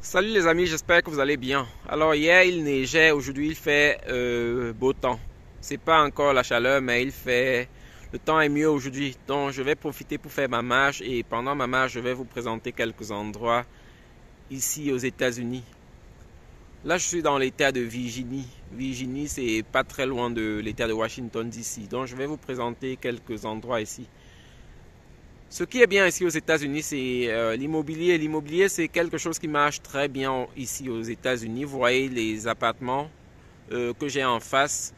Salut les amis, j'espère que vous allez bien. Alors hier il neigeait, aujourd'hui il fait beau temps. C'est pas encore la chaleur, mais le temps est mieux aujourd'hui. Donc je vais profiter pour faire ma marche et pendant ma marche je vais vous présenter quelques endroits ici aux États-Unis. Là je suis dans l'état de Virginie. Virginie c'est pas très loin de l'état de Washington DC. Donc je vais vous présenter quelques endroits ici. Ce qui est bien ici aux États-Unis, c'est l'immobilier. L'immobilier, c'est quelque chose qui marche très bien ici aux États-Unis. Vous voyez les appartements que j'ai en face.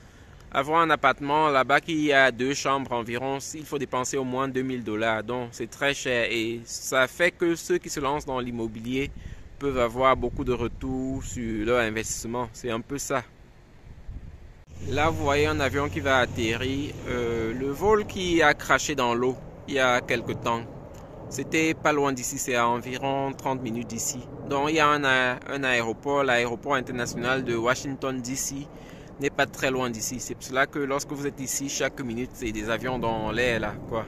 Avoir un appartement là-bas qui a 2 chambres environ, il faut dépenser au moins 2 000 $. Donc, c'est très cher et ça fait que ceux qui se lancent dans l'immobilier peuvent avoir beaucoup de retours sur leur investissement. C'est un peu ça. Là, vous voyez un avion qui va atterrir. Le vol qui a craché dans l'eau il y a quelque temps. C'était pas loin d'ici, c'est à environ 30 minutes d'ici. Donc il y a un aéroport, l'aéroport international de Washington DC n'est pas très loin d'ici. C'est pour cela que lorsque vous êtes ici, chaque minute, c'est des avions dans l'air là, quoi.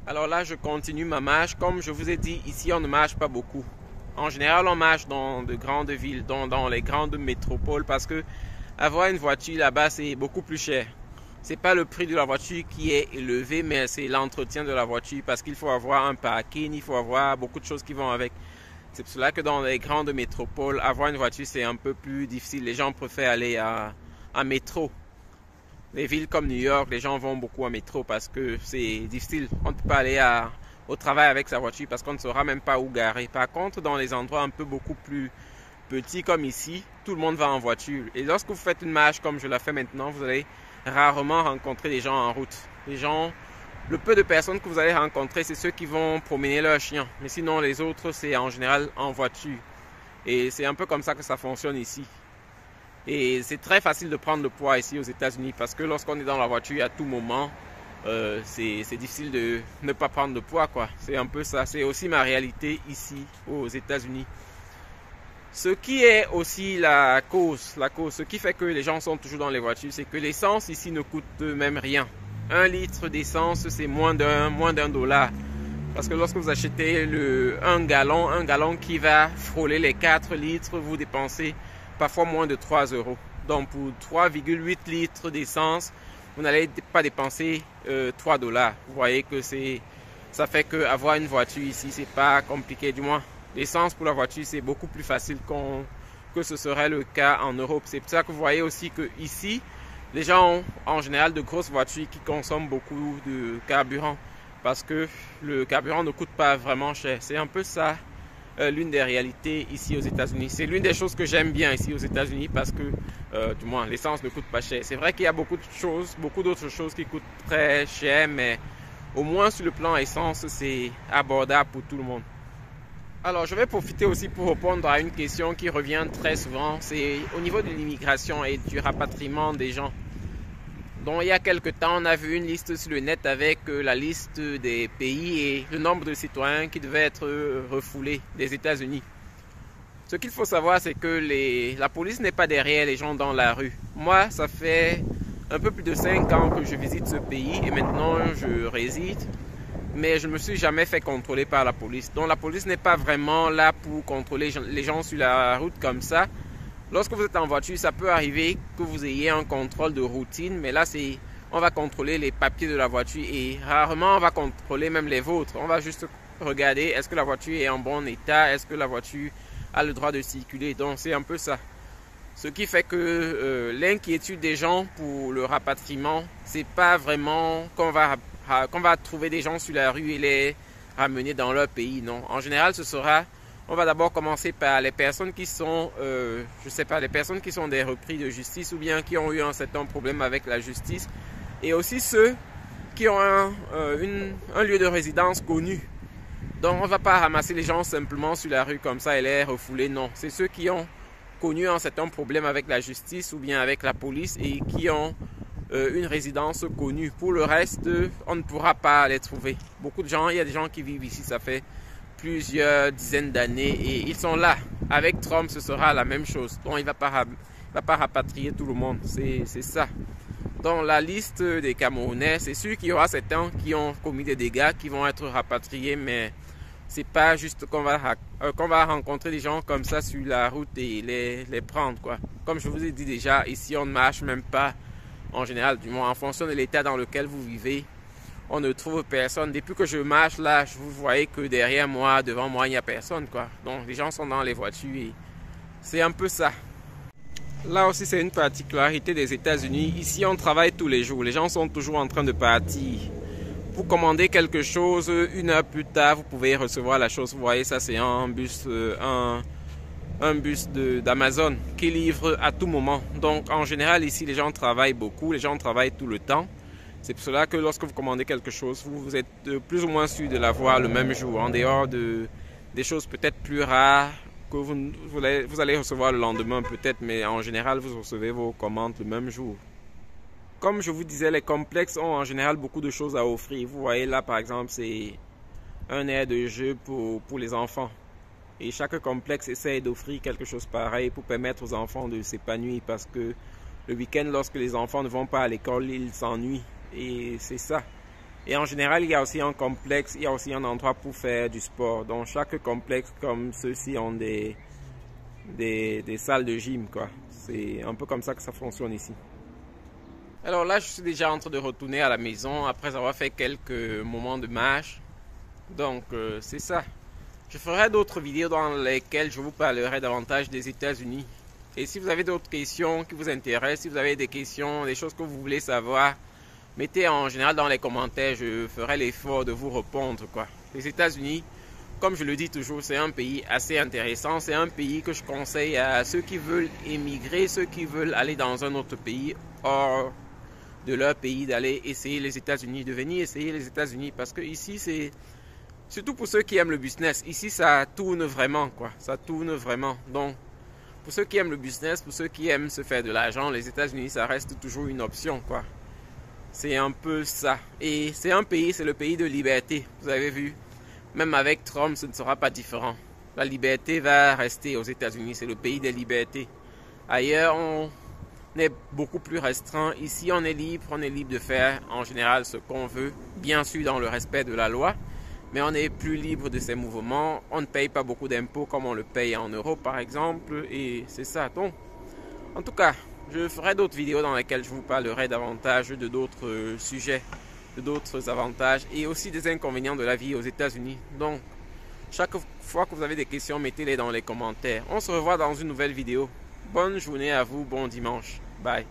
Alors là, je continue ma marche. Comme je vous ai dit, ici on ne marche pas beaucoup. En général, on marche dans de grandes villes, dans les grandes métropoles, parce que avoir une voiture là-bas, c'est beaucoup plus cher. C'est pas le prix de la voiture qui est élevé, mais c'est l'entretien de la voiture parce qu'il faut avoir un parking, il faut avoir beaucoup de choses qui vont avec. C'est pour cela que dans les grandes métropoles, avoir une voiture c'est un peu plus difficile. Les gens préfèrent aller en métro. Les villes comme New York, les gens vont beaucoup en métro parce que c'est difficile. On ne peut pas aller au travail avec sa voiture parce qu'on ne saura même pas où garer. Par contre, dans les endroits un peu beaucoup plus petits comme ici, tout le monde va en voiture. Et lorsque vous faites une marche comme je la fais maintenant, vous allez rarement rencontrer des gens en route. Le peu de personnes que vous allez rencontrer, c'est ceux qui vont promener leurs chiens. Mais sinon, les autres, c'est en général en voiture. Et c'est un peu comme ça que ça fonctionne ici. Et c'est très facile de prendre le poids ici aux États-Unis parce que lorsqu'on est dans la voiture à tout moment, c'est difficile de ne pas prendre de poids, quoi. C'est un peu ça. C'est aussi ma réalité ici aux États-Unis. Ce qui est aussi la cause, ce qui fait que les gens sont toujours dans les voitures, c'est que l'essence ici ne coûte même rien. 1 litre d'essence, c'est moins d'un dollar. Parce que lorsque vous achetez un gallon qui va frôler les 4 litres, vous dépensez parfois moins de 3 euros. Donc pour 3,8 litres d'essence, vous n'allez pas dépenser 3 $. Vous voyez que ça fait que avoir une voiture ici, c'est pas compliqué, du moins. L'essence pour la voiture, c'est beaucoup plus facile que ce serait le cas en Europe. C'est pour ça que vous voyez aussi que ici, les gens ont en général de grosses voitures qui consomment beaucoup de carburant parce que le carburant ne coûte pas vraiment cher. C'est un peu ça, l'une des réalités ici aux États-Unis. C'est l'une des choses que j'aime bien ici aux États-Unis parce que, du moins, l'essence ne coûte pas cher. C'est vrai qu'il y a beaucoup d'autres choses qui coûtent très cher, mais au moins sur le plan essence, c'est abordable pour tout le monde. Alors, je vais profiter aussi pour répondre à une question qui revient très souvent. C'est au niveau de l'immigration et du rapatriement des gens. Donc, il y a quelque temps, on a vu une liste sur le net avec la liste des pays et le nombre de citoyens qui devaient être refoulés des États-Unis. Ce qu'il faut savoir, c'est que la police n'est pas derrière les gens dans la rue. Moi, ça fait un peu plus de 5 ans que je visite ce pays et maintenant je réside. Mais je ne me suis jamais fait contrôler par la police. Donc la police n'est pas vraiment là pour contrôler les gens sur la route comme ça. Lorsque vous êtes en voiture, ça peut arriver que vous ayez un contrôle de routine, mais là on va contrôler les papiers de la voiture et rarement on va contrôler même les vôtres. On va juste regarder est-ce que la voiture est en bon état, est-ce que la voiture a le droit de circuler. Donc c'est un peu ça. Ce qui fait que l'inquiétude des gens pour le rapatriement, c'est pas vraiment qu'on va trouver des gens sur la rue et les ramener dans leur pays. Non, en général, on va d'abord commencer par les personnes qui sont, les personnes qui sont des repris de justice ou bien qui ont eu un certain problème avec la justice, et aussi ceux qui ont un lieu de résidence connu. Donc, on ne va pas ramasser les gens simplement sur la rue comme ça et les refouler. Non, c'est ceux qui ont connu un certain problème avec la justice ou bien avec la police et qui ont une résidence connue. Pour le reste, on ne pourra pas les trouver. Il y a des gens qui vivent ici, ça fait plusieurs dizaines d'années et ils sont là. Avec Trump, ce sera la même chose. Donc, il ne va pas rapatrier tout le monde. C'est ça. Dans la liste des Camerounais, c'est sûr qu'il y aura certains qui ont commis des dégâts qui vont être rapatriés, mais C'est pas juste qu'on va rencontrer des gens comme ça sur la route et les prendre, quoi. Comme je vous ai dit déjà, ici on ne marche même pas en général, du moins en fonction de l'état dans lequel vous vivez. On ne trouve personne. Depuis que je marche là, vous voyez que derrière moi, devant moi, il n'y a personne, quoi. Donc les gens sont dans les voitures et c'est un peu ça. Là aussi, c'est une particularité des États-Unis. Ici, on travaille tous les jours. Les gens sont toujours en train de partir. Vous commandez quelque chose, 1 heure plus tard, vous pouvez recevoir la chose. Vous voyez, ça c'est un bus, un bus d'Amazon qui livre à tout moment. Donc en général, ici, les gens travaillent beaucoup, les gens travaillent tout le temps. C'est pour cela que lorsque vous commandez quelque chose, vous êtes plus ou moins sûr de l'avoir le même jour, en dehors des choses peut-être plus rares que vous allez recevoir le lendemain peut-être, mais en général, vous recevez vos commandes le même jour. Comme je vous disais, les complexes ont en général beaucoup de choses à offrir. Vous voyez là, par exemple, c'est un aire de jeu pour les enfants. Et chaque complexe essaie d'offrir quelque chose pareil pour permettre aux enfants de s'épanouir parce que le week-end, lorsque les enfants ne vont pas à l'école, ils s'ennuient. Et c'est ça. Et en général, il y a aussi un complexe, il y a aussi un endroit pour faire du sport. Donc chaque complexe comme ceux-ci ont des salles de gym, quoi. C'est un peu comme ça que ça fonctionne ici. Alors là, je suis déjà en train de retourner à la maison après avoir fait quelques moments de marche. Donc, c'est ça. Je ferai d'autres vidéos dans lesquelles je vous parlerai davantage des États-Unis. Et si vous avez d'autres questions qui vous intéressent, si vous avez des questions, des choses que vous voulez savoir, mettez en général dans les commentaires. Je ferai l'effort de vous répondre, quoi. Les États-Unis, comme je le dis toujours, c'est un pays assez intéressant. C'est un pays que je conseille à ceux qui veulent émigrer, ceux qui veulent aller dans un autre pays hors de leur pays, d'aller essayer les États-Unis, de venir essayer les États-Unis, parce que ici c'est surtout pour ceux qui aiment le business. Ici ça tourne vraiment, quoi. Ça tourne vraiment. Donc pour ceux qui aiment le business, pour ceux qui aiment se faire de l'argent, les États-Unis ça reste toujours une option, quoi. C'est un peu ça. Et c'est un pays, c'est le pays de liberté. Vous avez vu, même avec Trump, ce ne sera pas différent. La liberté va rester aux États-Unis. C'est le pays des libertés. Ailleurs, on est beaucoup plus restreint. Ici, on est libre de faire en général ce qu'on veut, bien sûr dans le respect de la loi, mais on est plus libre de ses mouvements. On ne paye pas beaucoup d'impôts comme on le paye en Europe, par exemple, et c'est ça. Donc, en tout cas, je ferai d'autres vidéos dans lesquelles je vous parlerai davantage de d'autres sujets, de d'autres avantages et aussi des inconvénients de la vie aux États-Unis. Donc, chaque fois que vous avez des questions, mettez-les dans les commentaires. On se revoit dans une nouvelle vidéo. Bonne journée à vous, bon dimanche. Bye.